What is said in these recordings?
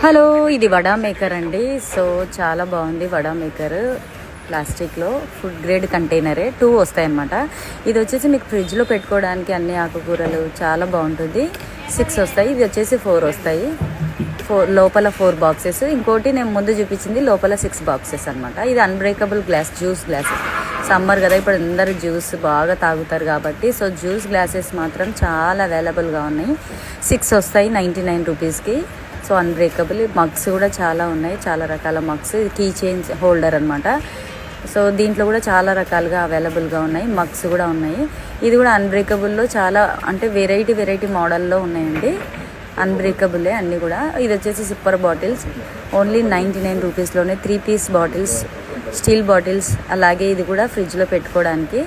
Hello, ఇది vada maker అండి. So చాలా బాగుంది వడా మేకర్. ప్లాస్టిక్లో ఫుడ్ గ్రేడ్ కంటైనరే 2 వస్తాయన్నమాట. ఇది వచ్చేసి మీకు ఫ్రిడ్జ్లో పెట్టుకోవడానికి అన్ని ఆకుకూరలు చాలా బాగుంటుంది. 6 వస్తాయి, ఇది వచ్చేసి 4 వస్తాయి. లోపల 4 బాక్సెస్. ఇంకోటి నేను ముందు చూపించింది లోపల 6 బాక్సెస్ అనమాట. ఇది unbreakable glass, juice glasses. Summer కదా, ఇప్పుడు అందరూ జ్యూస్ బాగా తాగుతారు కాబట్టి సో జ్యూస్ గ్లాసెస్ మాత్రం చాలా అవైలబుల్గా ఉన్నాయి. 6 వస్తాయి 99 రూపీస్కి. So unbreakable. మగ్స్ కూడా చాలా ఉన్నాయి, చాలా రకాల మగ్స్. కీ చైన్ హోల్డర్ అనమాట. సో దీంట్లో కూడా చాలా రకాలుగా అవైలబుల్గా ఉన్నాయి. మగ్స్ కూడా ఉన్నాయి. ఇది కూడా అన్బ్రేకబుల్లో చాలా అంటే వెరైటీ మోడల్లో ఉన్నాయండి. అన్బ్రేకబులే అన్నీ కూడా. ఇది వచ్చేసి సిప్పర్ బాటిల్స్ ఓన్లీ 99 రూపీస్లోనే 3 పీస్ బాటిల్స్, స్టీల్ బాటిల్స్. అలాగే ఇది కూడా ఫ్రిడ్జ్లో పెట్టుకోవడానికి.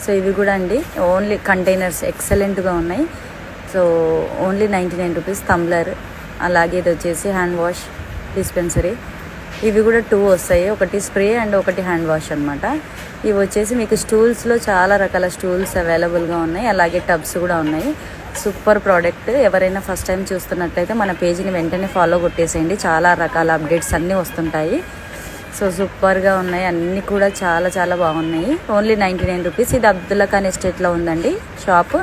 సో ఇవి కూడా అండి ఓన్లీ కంటైనర్స్ ఎక్సలెంట్గా ఉన్నాయి. So only 99 rupees. టంబ్లర్. అలాగే ఇది వచ్చేసి హ్యాండ్ వాష్ డిస్పెన్సరీ. ఇవి కూడా 2 వస్తాయి, ఒకటి స్ప్రే అండ్ ఒకటి హ్యాండ్ వాష్ అనమాట. ఇవి వచ్చేసి మీకు స్టూల్స్లో చాలా రకాల స్టూల్స్ అవైలబుల్గా ఉన్నాయి. అలాగే టబ్స్ కూడా ఉన్నాయి. Super product. ఎవరైనా ఫస్ట్ టైం చూస్తున్నట్లయితే మన పేజీని వెంటనే ఫాలో కొట్టేసేయండి. చాలా రకాల అప్డేట్స్ అన్నీ వస్తుంటాయి. సో సూపర్గా ఉన్నాయి, అన్నీ కూడా చాలా బాగున్నాయి. Only 99 rupees. ఇది అబ్దుల్లా ఖాన్ ఎస్టేట్లో ఉందండి షాప్.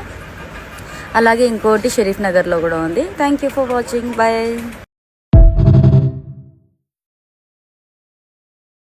అలాగే ఇంకోటి షరీఫ్ నగర్లో కూడా ఉంది. Thank you for watching. Bye.